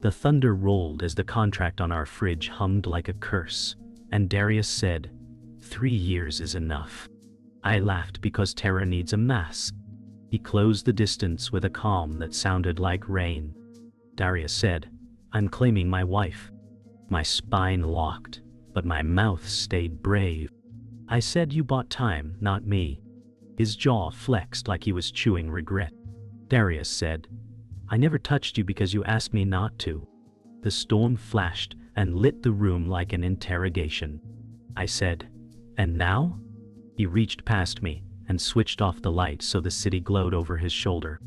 The thunder rolled as the contract on our fridge hummed like a curse, and Darius said, 3 years is enough. I laughed because terror needs a mask. He closed the distance with a calm that sounded like rain. Darius said, I'm claiming my wife. My spine locked, but my mouth stayed brave. I said, you bought time, not me. His jaw flexed like he was chewing regret. Darius said, I never touched you because you asked me not to. The storm flashed and lit the room like an interrogation. I said, and now? He reached past me and switched off the light so the city glowed over his shoulder.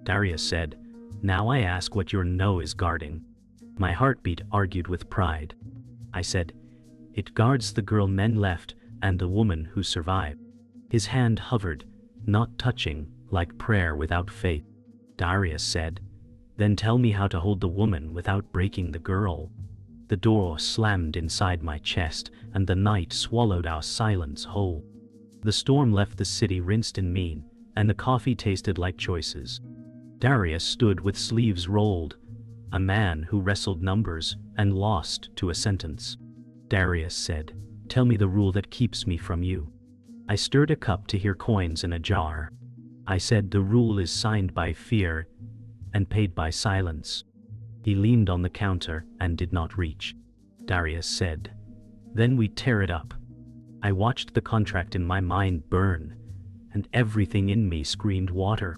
Darius said, now I ask what your no is guarding. My heartbeat argued with pride. I said, it guards the girl men left and the woman who survived. His hand hovered, not touching, like prayer without faith. Darius said, then tell me how to hold the woman without breaking the girl. The door slammed inside my chest and the night swallowed our silence whole. The storm left the city rinsed and mean, and the coffee tasted like choices. Darius stood with sleeves rolled, a man who wrestled numbers and lost to a sentence. Darius said, tell me the rule that keeps me from you. I stirred a cup to hear coins in a jar. I said, the rule is signed by fear and paid by silence. He leaned on the counter and did not reach. Darius said, then we tear it up. I watched the contract in my mind burn, and everything in me screamed water.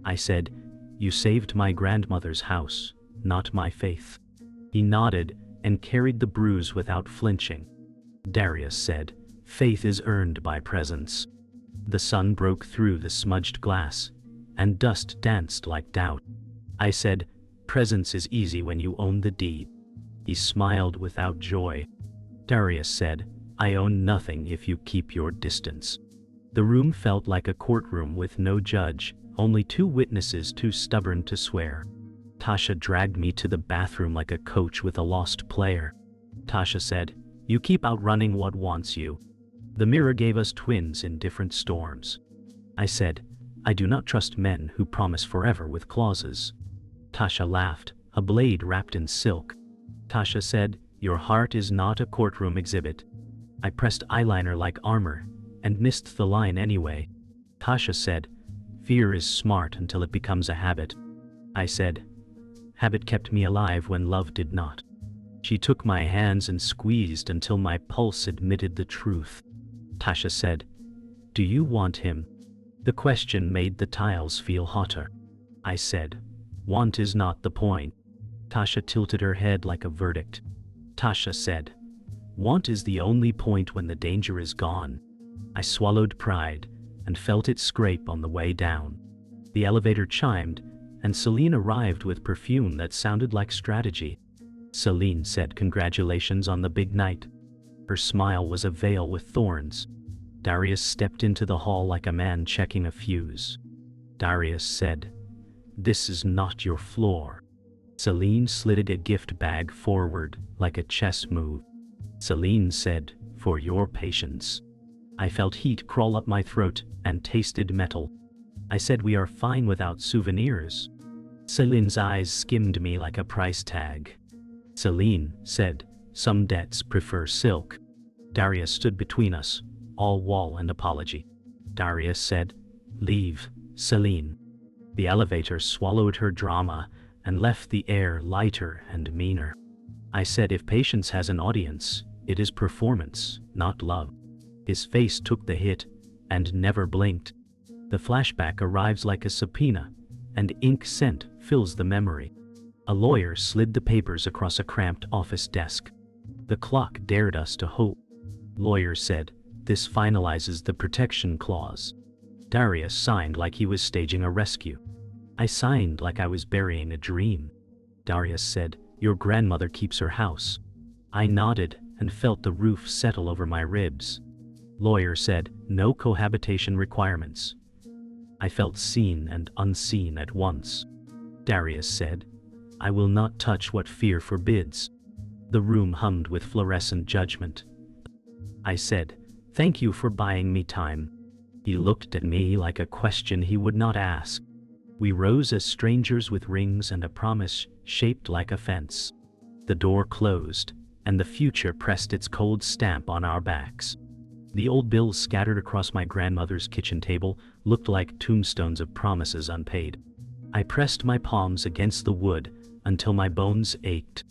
I said, you saved my grandmother's house, not my faith. He nodded and carried the bruise without flinching. Darius said, faith is earned by presence. The sun broke through the smudged glass, and dust danced like doubt. I said, presence is easy when you own the deed. He smiled without joy. Darius said, I own nothing if you keep your distance. The room felt like a courtroom with no judge, only 2 witnesses too stubborn to swear. Tasha dragged me to the bathroom like a coach with a lost player. Tasha said, you keep outrunning what wants you. The mirror gave us twins in different storms. I said, I do not trust men who promise forever with clauses. Tasha laughed, a blade wrapped in silk. Tasha said, your heart is not a courtroom exhibit. I pressed eyeliner like armor and missed the line anyway. Tasha said, fear is smart until it becomes a habit. I said, habit kept me alive when love did not. She took my hands and squeezed until my pulse admitted the truth. Tasha said, do you want him? The question made the tiles feel hotter. I said, want is not the point. Tasha tilted her head like a verdict. Tasha said, want is the only point when the danger is gone. I swallowed pride and felt it scrape on the way down. The elevator chimed, and Celine arrived with perfume that sounded like strategy. Celine said congratulations on the big night. Her smile was a veil with thorns. Darius stepped into the hall like a man checking a fuse. Darius said, this is not your floor. Celine slid a gift bag forward like a chess move. Celine said, for your patience. I felt heat crawl up my throat and tasted metal. I said, we are fine without souvenirs. Celine's eyes skimmed me like a price tag. Celine said, some debts prefer silk. Darius stood between us, all wall and apology. Darius said, leave, Celine. The elevator swallowed her drama and left the air lighter and meaner. I said, if patience has an audience, it is performance, not love. His face took the hit and never blinked. The flashback arrives like a subpoena, and ink scent fills the memory. A lawyer slid the papers across a cramped office desk. The clock dared us to hope. Lawyer said, this finalizes the protection clause. Darius signed like he was staging a rescue. I signed like I was burying a dream. Darius said, your grandmother keeps her house. I nodded and felt the roof settle over my ribs. Lawyer said, no cohabitation requirements. I felt seen and unseen at once. Darius said, I will not touch what fear forbids. The room hummed with fluorescent judgment. I said, thank you for buying me time. He looked at me like a question he would not ask. We rose as strangers with rings and a promise shaped like a fence. The door closed, and the future pressed its cold stamp on our backs. The old bills scattered across my grandmother's kitchen table looked like tombstones of promises unpaid. I pressed my palms against the wood until my bones ached.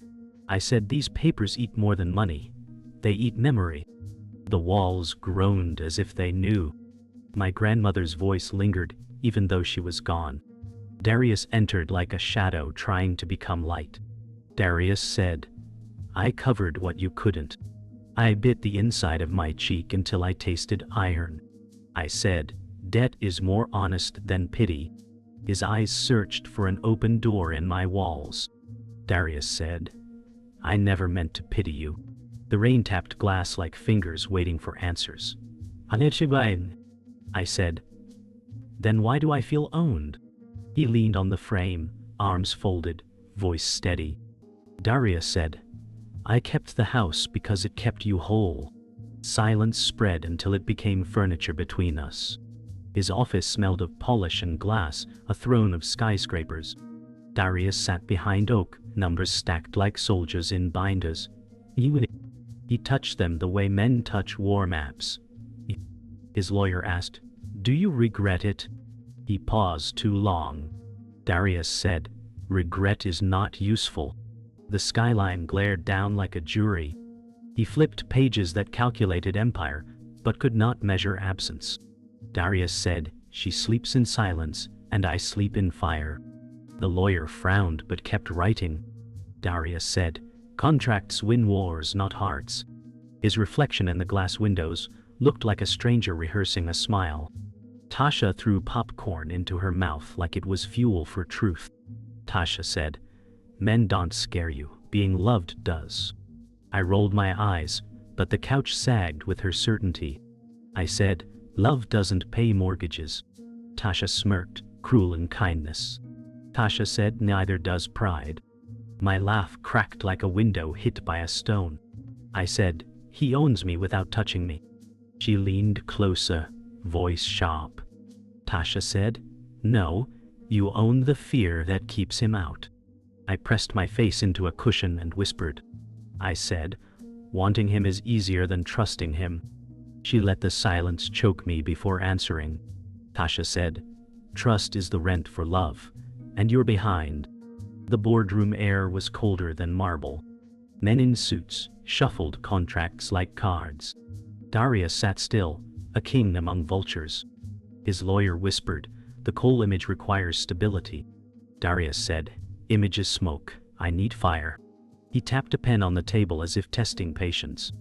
I said, "These papers eat more than money. They eat memory." The walls groaned as if they knew. My grandmother's voice lingered even though she was gone. Darius entered like a shadow trying to become light. Darius said, "I covered what you couldn't." I bit the inside of my cheek until I tasted iron. I said, "Debt is more honest than pity." His eyes searched for an open door in my walls. Darius said, "I never meant to pity you." The rain tapped glass like fingers waiting for answers. I said, "Then why do I feel owned?" He leaned on the frame, arms folded, voice steady. Darius said, "I kept the house because it kept you whole." Silence spread until it became furniture between us. His office smelled of polish and glass, a throne of skyscrapers. Darius sat behind oak, numbers stacked like soldiers in binders. He touched them the way men touch war maps. His lawyer asked, "Do you regret it?" He paused too long. Darius said, "Regret is not useful." The skyline glared down like a jury. He flipped pages that calculated empire, but could not measure absence. Darius said, "She sleeps in silence, and I sleep in fire." The lawyer frowned but kept writing. Darius said, "Contracts win wars, not hearts." His reflection in the glass windows looked like a stranger rehearsing a smile. Tasha threw popcorn into her mouth like it was fuel for truth. Tasha said, "Men don't scare you, being loved does." I rolled my eyes, but the couch sagged with her certainty. I said, "Love doesn't pay mortgages." Tasha smirked, cruel in kindness. Tasha said, "Neither does pride." My laugh cracked like a window hit by a stone. I said, "He owns me without touching me." She leaned closer, voice sharp. Tasha said, "No, you own the fear that keeps him out." I pressed my face into a cushion and whispered. I said, "Wanting him is easier than trusting him." She let the silence choke me before answering. Tasha said, "Trust is the rent for love, and you're behind." The boardroom air was colder than marble. Men in suits shuffled contracts like cards. Darius sat still, a king among vultures. His lawyer whispered, "The Cole image requires stability." Darius said, "Image is smoke, I need fire." He tapped a pen on the table as if testing patience.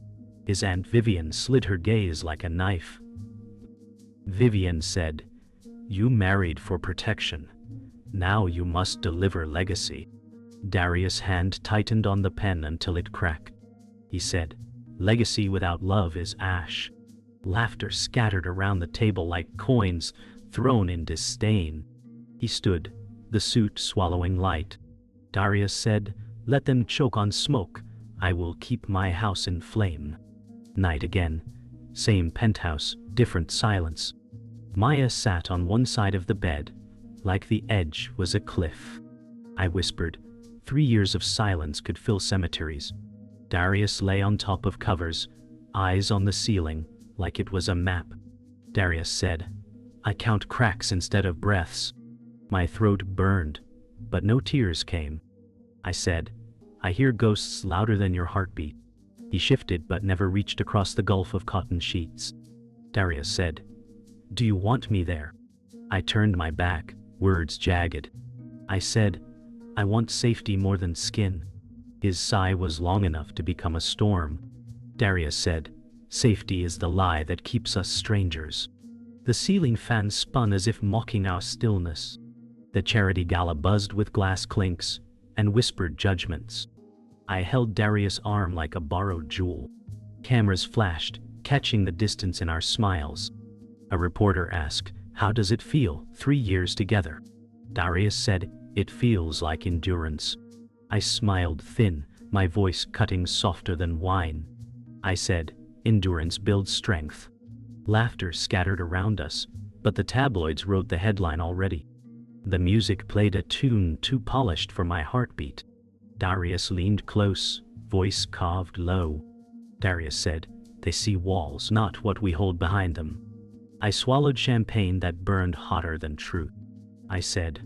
His Aunt Vivian slid her gaze like a knife. Vivian said, "You married for protection. Now you must deliver legacy." Darius' hand tightened on the pen until it cracked. He said, "Legacy without love is ash." Laughter scattered around the table like coins thrown in disdain. He stood, the suit swallowing light. Darius said, "Let them choke on smoke. I will keep my house in flame." Night again. Same penthouse, different silence. Maya sat on one side of the bed, like the edge was a cliff. I whispered, 3 years of silence could fill cemeteries. Darius lay on top of covers, eyes on the ceiling, like it was a map. Darius said, "I count cracks instead of breaths." My throat burned, but no tears came. I said, "I hear ghosts louder than your heartbeat." He shifted but never reached across the gulf of cotton sheets. Darius said, "Do you want me there?" I turned my back, words jagged. I said, "I want safety more than skin." His sigh was long enough to become a storm. Darius said, "Safety is the lie that keeps us strangers." The ceiling fan spun as if mocking our stillness. The charity gala buzzed with glass clinks and whispered judgments. I held Darius' arm like a borrowed jewel. Cameras flashed, catching the distance in our smiles. A reporter asked, "How does it feel, 3 years together?" Darius said, "It feels like endurance." I smiled thin, my voice cutting softer than wine. I said, "Endurance builds strength." Laughter scattered around us, but the tabloids wrote the headline already. The music played a tune too polished for my heartbeat. Darius leaned close, voice carved low. Darius said, "They see walls, not what we hold behind them." I swallowed champagne that burned hotter than truth. I said,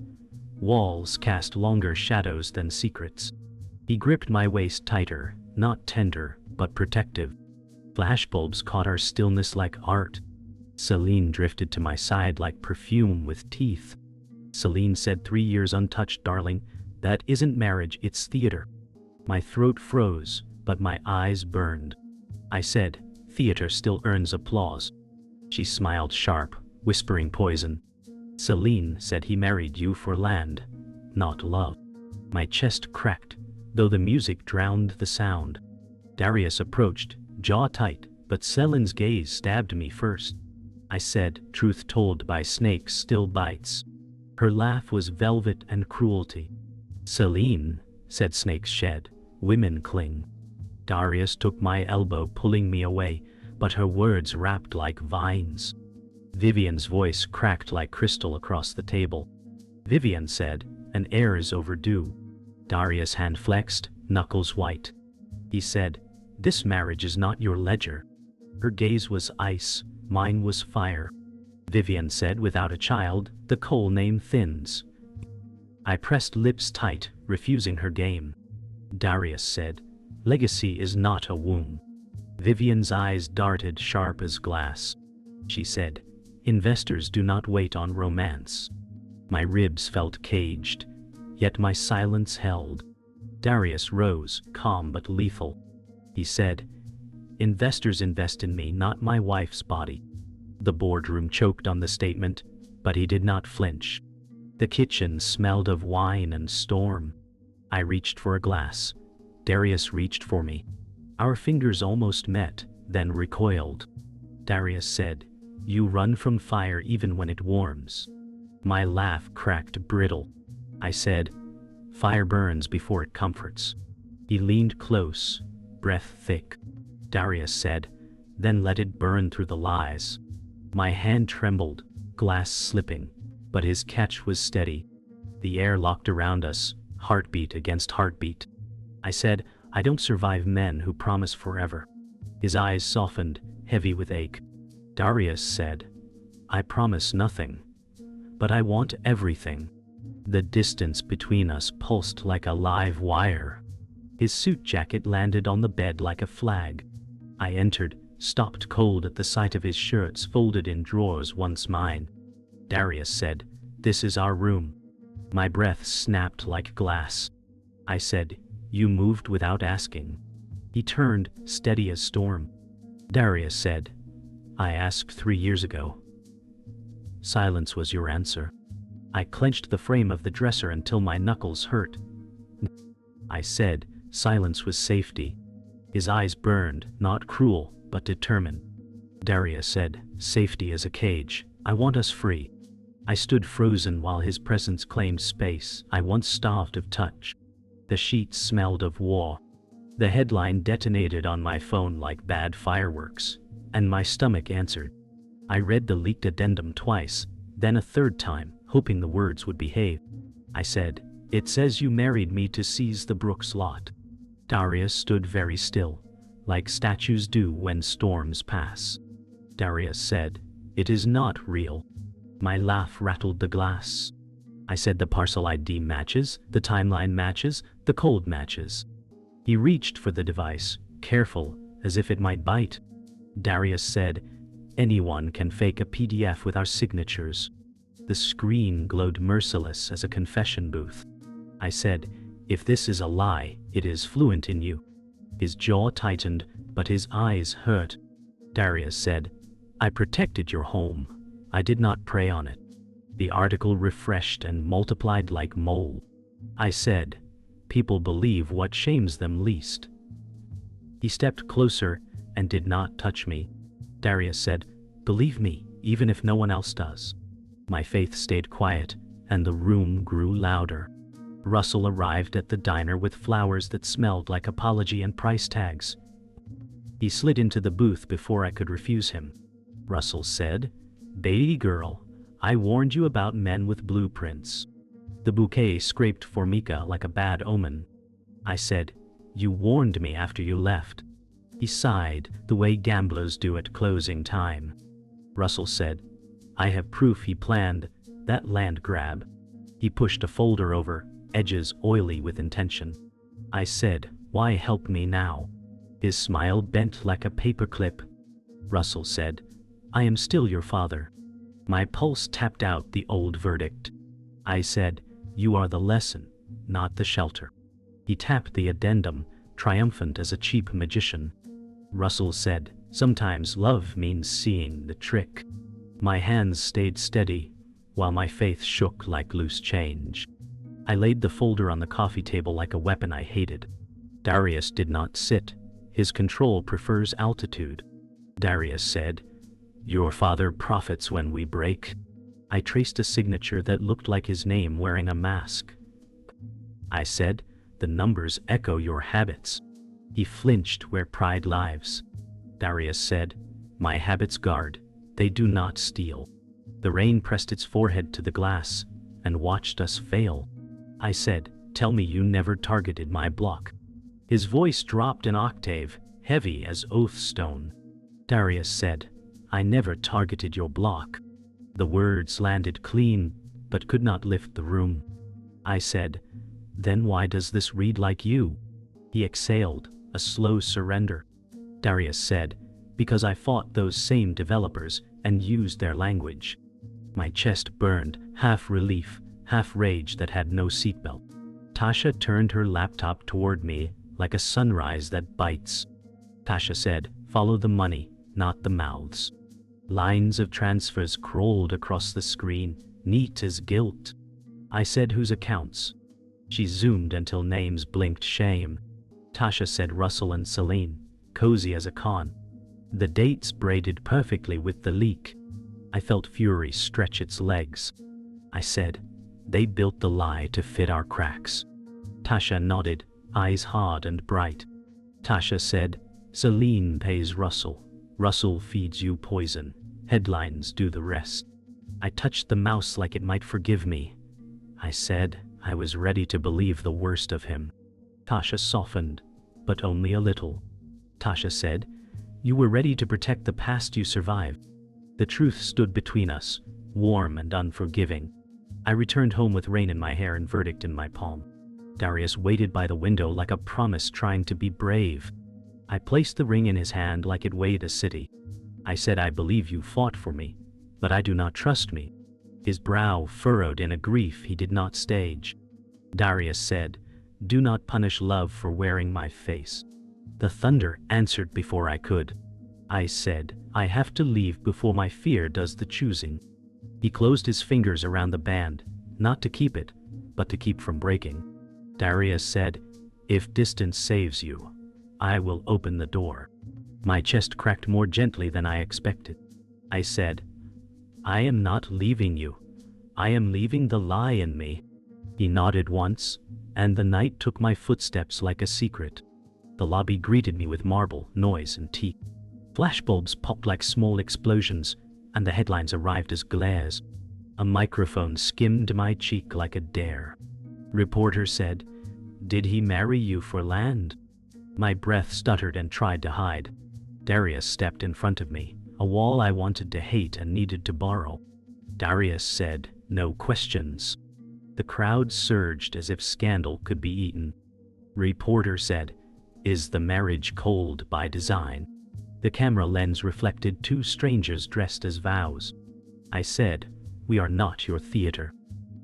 "Walls cast longer shadows than secrets." He gripped my waist tighter, not tender, but protective. Flashbulbs caught our stillness like art. Celine drifted to my side like perfume with teeth. Celine said, 3 years untouched, darling. That isn't marriage, it's theater. My throat froze, but my eyes burned. I said, "Theater still earns applause." She smiled sharp, whispering poison. Celine said he married you for land, not love. My chest cracked, though the music drowned the sound. Darius approached, jaw tight, but Celine's gaze stabbed me first. I said, "Truth told by snakes still bites." Her laugh was velvet and cruelty. "Celine," said, "snakes shed, women cling." Darius took my elbow, pulling me away, but her words wrapped like vines. Vivian's voice cracked like crystal across the table. Vivian said, "An heir is overdue." Darius' hand flexed, knuckles white. He said, "This marriage is not your ledger." Her gaze was ice, mine was fire. Vivian said, "Without a child, the Cole name thins." I pressed lips tight, refusing her game. Darius said, "Legacy is not a womb." Vivian's eyes darted sharp as glass. She said, "Investors do not wait on romance." My ribs felt caged, yet my silence held. Darius rose, calm but lethal. He said, "Investors invest in me, not my wife's body." The boardroom choked on the statement, but he did not flinch. The kitchen smelled of wine and storm. I reached for a glass. Darius reached for me. Our fingers almost met, then recoiled. Darius said, "You run from fire even when it warms." My laugh cracked brittle. I said, "Fire burns before it comforts." He leaned close, breath thick. Darius said, "Then let it burn through the lies." My hand trembled, glass slipping, but his catch was steady. The air locked around us, heartbeat against heartbeat. I said, "I don't survive men who promise forever." His eyes softened, heavy with ache. Darius said, "I promise nothing, but I want everything." The distance between us pulsed like a live wire. His suit jacket landed on the bed like a flag. I entered, stopped cold at the sight of his shirts folded in drawers once mine. Darius said, "This is our room." My breath snapped like glass. I said, "You moved without asking." He turned, steady as storm. Darius said, "I asked 3 years ago. Silence was your answer." I clenched the frame of the dresser until my knuckles hurt. I said, "Silence was safety." His eyes burned, not cruel, but determined. Darius said, "Safety is a cage. I want us free." I stood frozen while his presence claimed space I once starved of touch. The sheets smelled of war. The headline detonated on my phone like bad fireworks, and my stomach answered. I read the leaked addendum twice, then a third time, hoping the words would behave. I said, "It says you married me to seize the Brooks lot." Darius stood very still, like statues do when storms pass. Darius said, "It is not real." My laugh rattled the glass. I said, "The parcel ID matches, the timeline matches, the cold matches." He reached for the device, careful, as if it might bite. Darius said, "Anyone can fake a PDF with our signatures." The screen glowed merciless as a confession booth. I said, "If this is a lie, it is fluent in you." His jaw tightened, but his eyes hurt. Darius said, "I protected your home. I did not prey on it." The article refreshed and multiplied like mold. I said, "People believe what shames them least." He stepped closer and did not touch me. Darius said, "Believe me, even if no one else does." My faith stayed quiet, and the room grew louder. Russell arrived at the diner with flowers that smelled like apology and price tags. He slid into the booth before I could refuse him. Russell said, "Baby girl, I warned you about men with blueprints. The bouquet scraped Formica like a bad omen. I said, you warned me after you left. He sighed, the way gamblers do at closing time. Russell said, I have proof he planned that land grab. He pushed a folder over, edges oily with intention. I said, why help me now? His smile bent like a paperclip. Russell said, I am still your father. My pulse tapped out the old verdict. I said, you are the lesson, not the shelter. He tapped the addendum, triumphant as a cheap magician. Russell said, sometimes love means seeing the trick. My hands stayed steady, while my faith shook like loose change. I laid the folder on the coffee table like a weapon I hated. Darius did not sit. His control prefers altitude. Darius said, your father profits when we break. I traced a signature that looked like his name wearing a mask. I said, the numbers echo your habits. He flinched where pride lives. Darius said, my habits guard, they do not steal. The rain pressed its forehead to the glass and watched us fail. I said, tell me you never targeted my block. His voice dropped an octave, heavy as oath stone. Darius said, I never targeted your block. The words landed clean, but could not lift the room. I said, then why does this read like you? He exhaled, a slow surrender. Darius said, because I fought those same developers and used their language. My chest burned, half relief, half rage that had no seatbelt. Tasha turned her laptop toward me like a sunrise that bites. Tasha said, follow the money, not the mouths. Lines of transfers crawled across the screen, neat as gilt. I said, whose accounts? She zoomed until names blinked shame. Tasha said Russell and Celine, cozy as a con. The dates braided perfectly with the leak. I felt fury stretch its legs. I said, they built the lie to fit our cracks. Tasha nodded, eyes hard and bright. Tasha said, Celine pays Russell. Russell feeds you poison. Headlines do the rest. I touched the mouse like it might forgive me. I said I was ready to believe the worst of him. Tasha softened, but only a little. Tasha said, you were ready to protect the past you survived. The truth stood between us, warm and unforgiving. I returned home with rain in my hair and verdict in my palm. Darius waited by the window like a promise trying to be brave. I placed the ring in his hand like it weighed a city. I said, I believe you fought for me, but I do not trust me. His brow furrowed in a grief he did not stage. Darius said, do not punish love for wearing my face. The thunder answered before I could. I said, I have to leave before my fear does the choosing. He closed his fingers around the band, not to keep it, but to keep from breaking. Darius said, if distance saves you, I will open the door. My chest cracked more gently than I expected. I said, I am not leaving you. I am leaving the lie in me. He nodded once, and the night took my footsteps like a secret. The lobby greeted me with marble, noise, and tea. Flashbulbs popped like small explosions, and the headlines arrived as glares. A microphone skimmed my cheek like a dare. Reporter said, did he marry you for land? My breath stuttered and tried to hide. Darius stepped in front of me, a wall I wanted to hate and needed to borrow. Darius said, no questions. The crowd surged as if scandal could be eaten. Reporter said, is the marriage cold by design? The camera lens reflected two strangers dressed as vows. I said, we are not your theater.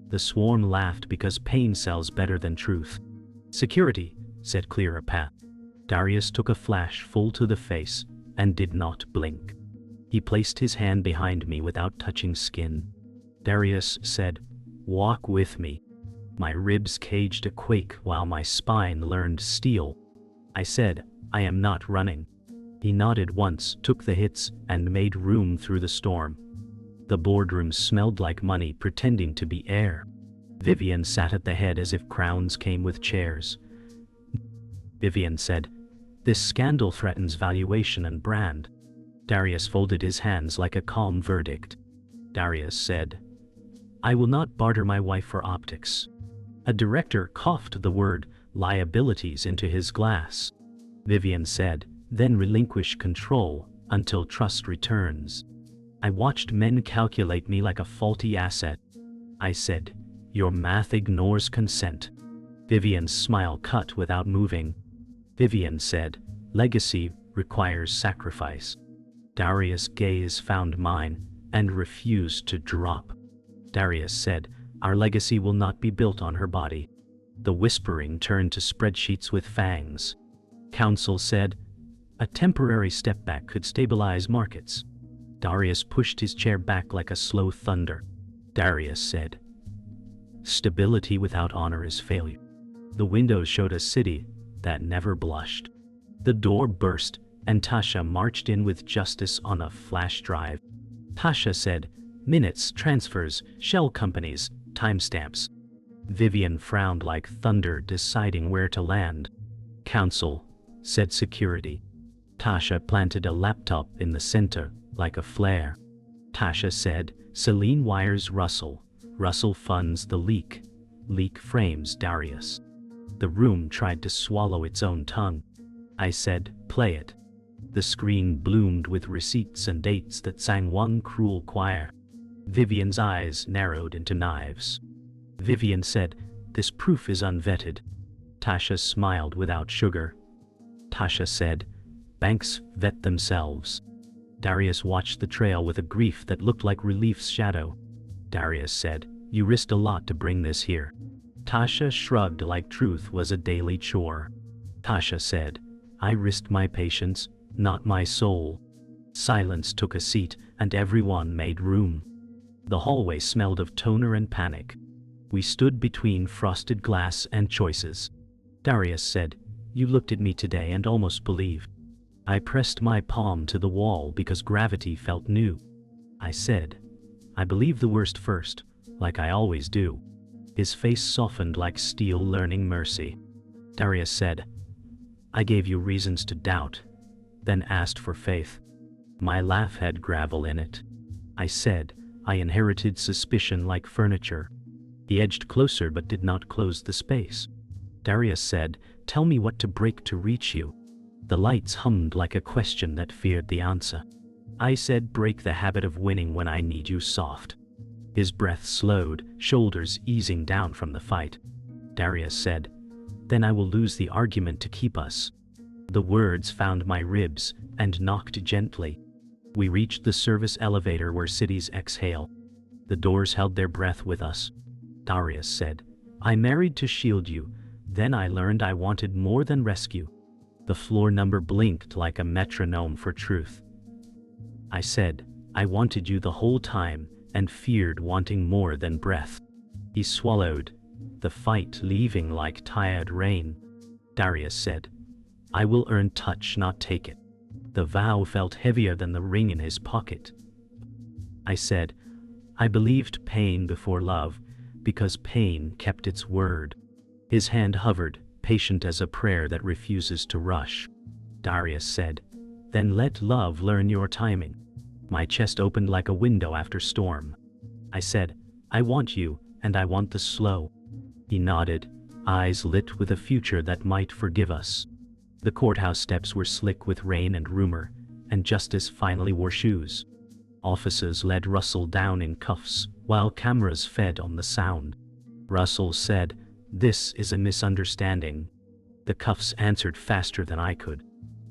The swarm laughed because pain sells better than truth. Security, said clear a path. Darius took a flash full to the face and did not blink. He placed his hand behind me without touching skin. Darius said, walk with me. My ribs caged a quake while my spine learned steel. I said, I am not running. He nodded once, took the hits, and made room through the storm. The boardroom smelled like money pretending to be air. Vivian sat at the head as if crowns came with chairs. Vivian said, this scandal threatens valuation and brand. Darius folded his hands like a calm verdict. Darius said. I will not barter my wife for optics. A director coughed the word liabilities into his glass. Vivian said, then relinquish control until trust returns. I watched men calculate me like a faulty asset. I said, your math ignores consent. Vivian's smile cut without moving. Vivian said, legacy requires sacrifice. Darius' gaze found mine and refused to drop. Darius said, our legacy will not be built on her body. The whispering turned to spreadsheets with fangs. Counsel said, a temporary step back could stabilize markets. Darius pushed his chair back like a slow thunder. Darius said, stability without honor is failure. The windows showed a city that never blushed. The door burst, and Tasha marched in with justice on a flash drive. Tasha said, minutes, transfers, shell companies, timestamps. Vivian frowned like thunder, deciding where to land. Counsel said security. Tasha planted a laptop in the center, like a flare. Tasha said, Celine wires Russell. Russell funds the leak. Leak frames Darius. The room tried to swallow its own tongue. I said, play it. The screen bloomed with receipts and dates that sang one cruel choir. Vivian's eyes narrowed into knives. Vivian said, this proof is unvetted. Tasha smiled without sugar. Tasha said, banks vet themselves. Darius watched the trail with a grief that looked like relief's shadow. Darius said, you risked a lot to bring this here. Tasha shrugged like truth was a daily chore. Tasha said, I risked my patience, not my soul. Silence took a seat, and everyone made room. The hallway smelled of toner and panic. We stood between frosted glass and choices. Darius said, you looked at me today and almost believed. I pressed my palm to the wall because gravity felt new. I said, I believe the worst first, like I always do. His face softened like steel learning mercy. Darius said, I gave you reasons to doubt, then asked for faith. My laugh had gravel in it. I said, I inherited suspicion like furniture. He edged closer but did not close the space. Darius said, tell me what to break to reach you. The lights hummed like a question that feared the answer. I said, break the habit of winning when I need you soft. His breath slowed, shoulders easing down from the fight. Darius said, then I will lose the argument to keep us. The words found my ribs and knocked gently. We reached the service elevator where cities exhale. The doors held their breath with us. Darius said, I married to shield you, then I learned I wanted more than rescue. The floor number blinked like a metronome for truth. I said, I wanted you the whole time and feared wanting more than breath. He swallowed, the fight leaving like tired rain. Darius said, I will earn touch, not take it. The vow felt heavier than the ring in his pocket. I said, I believed pain before love, because pain kept its word. His hand hovered, patient as a prayer that refuses to rush. Darius said, then let love learn your timing. My chest opened like a window after storm. I said, I want you, and I want the slow. He nodded, eyes lit with a future that might forgive us. The courthouse steps were slick with rain and rumor, and justice finally wore shoes. Officers led Russell down in cuffs, while cameras fed on the sound. Russell said, this is a misunderstanding. The cuffs answered faster than I could.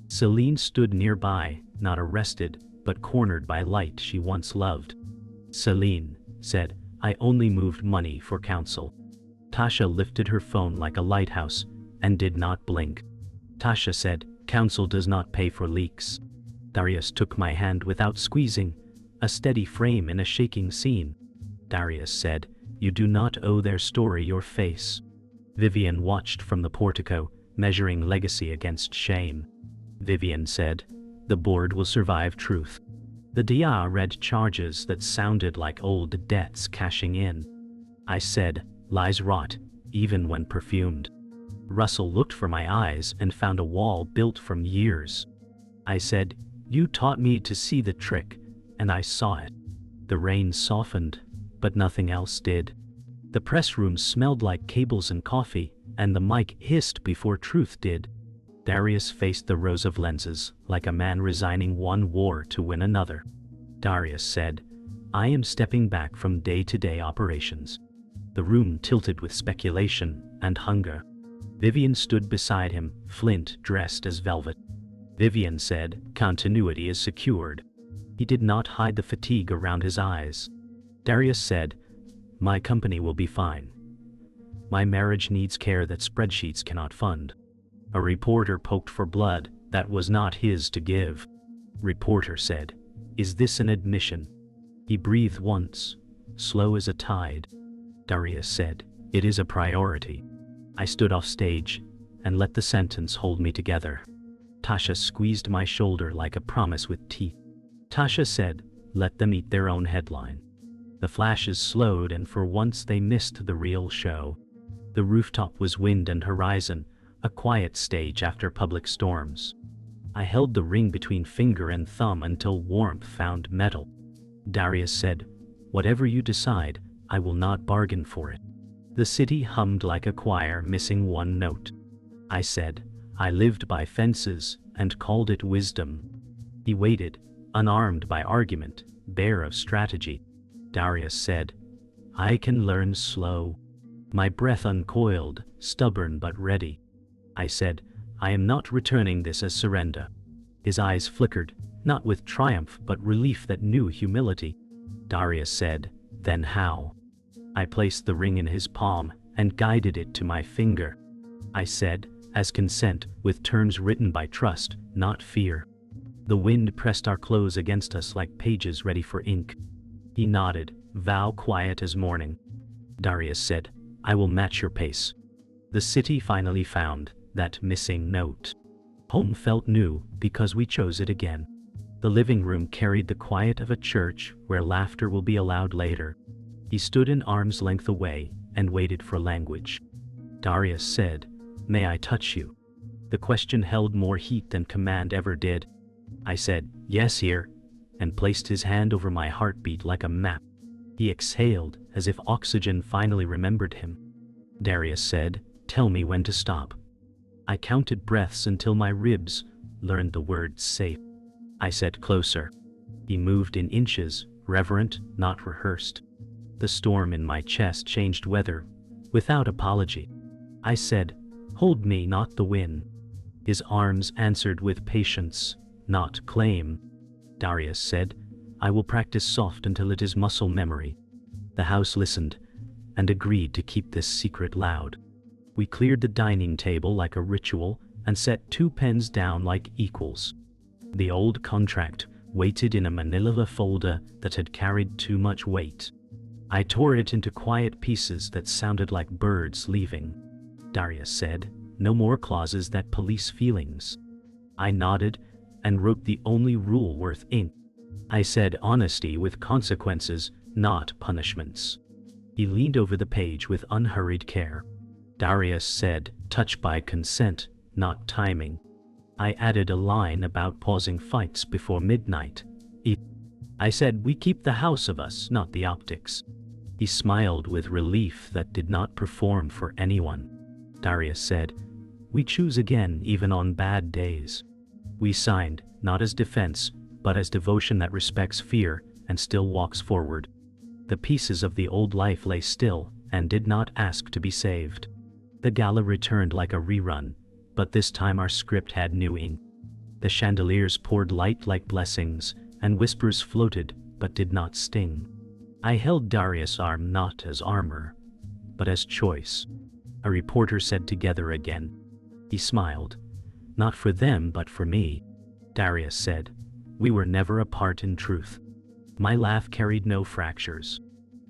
Celine stood nearby, not arrested, but cornered by light she once loved. Celine said, I only moved money for counsel. Tasha lifted her phone like a lighthouse and did not blink. Tasha said, counsel does not pay for leaks. Darius took my hand without squeezing, a steady frame in a shaking scene. Darius said, you do not owe their story your face. Vivian watched from the portico, measuring legacy against shame. Vivian said, the board will survive truth. The DA read charges that sounded like old debts cashing in. I said, lies rot, even when perfumed. Russell looked for my eyes and found a wall built from years. I said, you taught me to see the trick, and I saw it. The rain softened, but nothing else did. The press room smelled like cables and coffee, and the mic hissed before truth did. Darius faced the rows of lenses, like a man resigning one war to win another. Darius said, "I am stepping back from day-to-day operations." The room tilted with speculation and hunger. Vivian stood beside him, Flint dressed as velvet. Vivian said, "Continuity is secured." He did not hide the fatigue around his eyes. Darius said, "My company will be fine. My marriage needs care that spreadsheets cannot fund." A reporter poked for blood that was not his to give. Reporter said, "Is this an admission?" He breathed once, slow as a tide. Darius said, "It is a priority." I stood off stage and let the sentence hold me together. Tasha squeezed my shoulder like a promise with teeth. Tasha said, "Let them eat their own headline." The flashes slowed, and for once they missed the real show. The rooftop was wind and horizon, a quiet stage after public storms. I held the ring between finger and thumb until warmth found metal. Darius said, "Whatever you decide, I will not bargain for it." The city hummed like a choir missing one note. I said, "I lived by fences and called it wisdom." He waited, unarmed by argument, bare of strategy. Darius said, "I can learn slow." My breath uncoiled, stubborn but ready. I said, "I am not returning this as surrender." His eyes flickered, not with triumph but relief that knew humility. Darius said, "Then how?" I placed the ring in his palm and guided it to my finger. I said, "As consent, with terms written by trust, not fear." The wind pressed our clothes against us like pages ready for ink. He nodded, vow quiet as morning. Darius said, "I will match your pace." The city finally found that missing note. Home felt new because we chose it again. The living room carried the quiet of a church where laughter will be allowed later. He stood an arm's length away and waited for language. Darius said, "May I touch you?" The question held more heat than command ever did. I said, "Yes, here," and placed his hand over my heartbeat like a map. He exhaled as if oxygen finally remembered him. Darius said, "Tell me when to stop." I counted breaths until my ribs learned the word safe. I said, "Closer." He moved in inches, reverent, not rehearsed. The storm in my chest changed weather, without apology. I said, "Hold me, not the wind." His arms answered with patience, not claim. Darius said, "I will practice soft until it is muscle memory." The house listened and agreed to keep this secret loud. We cleared the dining table like a ritual and set 2 pens down like equals. The old contract waited in a manila folder that had carried too much weight. I tore it into quiet pieces that sounded like birds leaving. Darius said, "No more clauses that police feelings." I nodded and wrote the only rule worth ink. I said, "Honesty with consequences, not punishments." He leaned over the page with unhurried care. Darius said, "Touch by consent, not timing." I added a line about pausing fights before midnight. I said, "We keep the house of us, not the optics." He smiled with relief that did not perform for anyone. Darius said, "We choose again even on bad days." We signed, not as defense, but as devotion that respects fear and still walks forward. The pieces of the old life lay still and did not ask to be saved. The gala returned like a rerun, but this time our script had new ink. The chandeliers poured light like blessings, and whispers floated but did not sting. I held Darius' arm not as armor, but as choice. A reporter said, "Together again." He smiled. "Not for them but for me." Darius said, "We were never apart in truth." My laugh carried no fractures.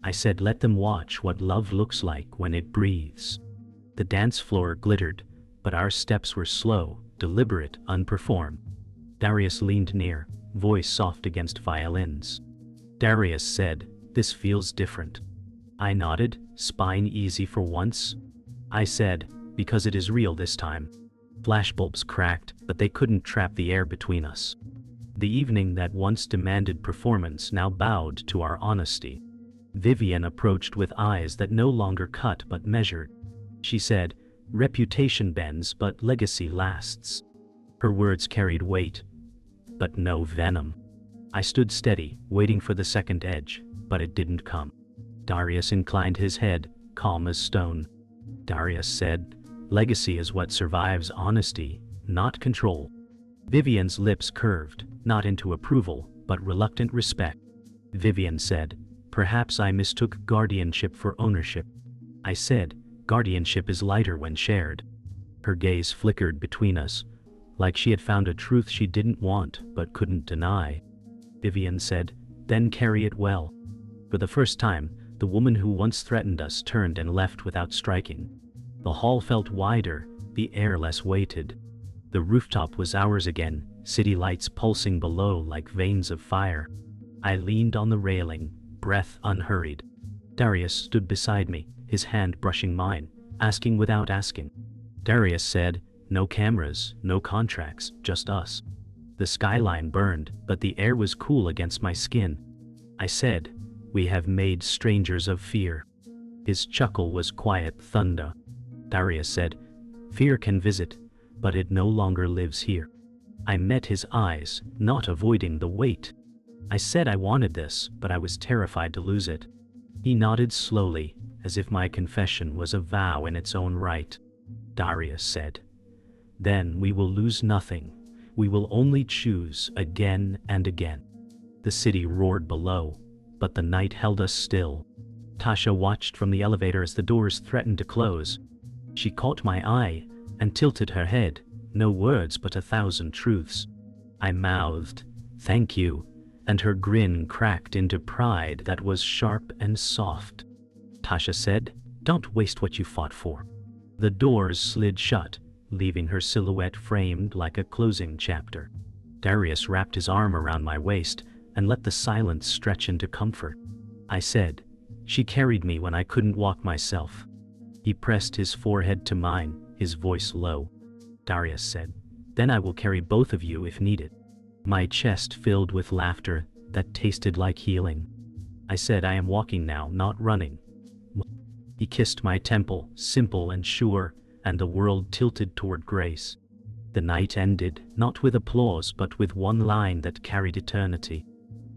I said, "Let them watch what love looks like when it breathes." The dance floor glittered, but our steps were slow, deliberate, unperformed. Darius leaned near, voice soft against violins. Darius said, "This feels different." I nodded, spine easy for once. I said, "Because it is real this time." Flashbulbs cracked, but they couldn't trap the air between us. The evening that once demanded performance now bowed to our honesty. Vivian approached with eyes that no longer cut but measured. She said, "Reputation bends, but legacy lasts." Her words carried weight, but no venom. I stood steady, waiting for the second edge, but it didn't come. Darius inclined his head, calm as stone. Darius said, "Legacy is what survives honesty, not control." Vivian's lips curved, not into approval, but reluctant respect. Vivian said, "Perhaps I mistook guardianship for ownership." I said, "Guardianship is lighter when shared." Her gaze flickered between us, like she had found a truth she didn't want but couldn't deny. Vivian said, "Then carry it well." For the first time, the woman who once threatened us turned and left without striking. The hall felt wider, the air less weighted. The rooftop was ours again, city lights pulsing below like veins of fire. I leaned on the railing, breath unhurried. Darius stood beside me, his hand brushing mine, asking without asking. Darius said, "No cameras, no contracts, just us." The skyline burned, but the air was cool against my skin. I said, "We have made strangers of fear." His chuckle was quiet thunder. Darius said, "Fear can visit, but it no longer lives here." I met his eyes, not avoiding the weight. I said I wanted this, but I was terrified to lose it. He nodded slowly, as if my confession was a vow in its own right. Darius said, "Then we will lose nothing. We will only choose again and again." The city roared below, but the night held us still. Tasha watched from the elevator as the doors threatened to close. She caught my eye and tilted her head, no words but 1,000 truths. I mouthed, "Thank you," and her grin cracked into pride that was sharp and soft. Tasha said, "Don't waste what you fought for." The doors slid shut, leaving her silhouette framed like a closing chapter. Darius wrapped his arm around my waist and let the silence stretch into comfort. I said, "She carried me when I couldn't walk myself." He pressed his forehead to mine, his voice low. Darius said, "Then I will carry both of you if needed." My chest filled with laughter that tasted like healing. I said, "I am walking now, not running." He kissed my temple, simple and sure, and the world tilted toward grace. The night ended, not with applause but with one line that carried eternity.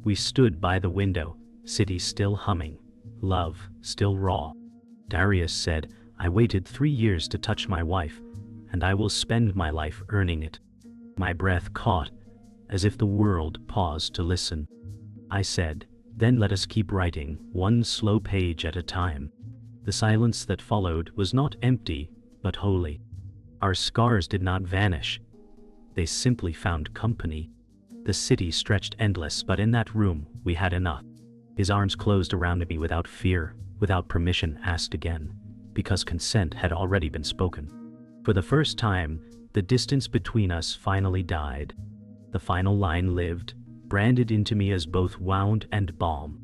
We stood by the window, city still humming, love still raw. Darius said, "I waited 3 years to touch my wife, and I will spend my life earning it." My breath caught, as if the world paused to listen. I said, "Then let us keep writing, one slow page at a time." The silence that followed was not empty, but holy. Our scars did not vanish. They simply found company. The city stretched endless, but in that room, we had enough. His arms closed around me without fear, without permission asked again, because consent had already been spoken. For the first time, the distance between us finally died. The final line lived, branded into me as both wound and balm.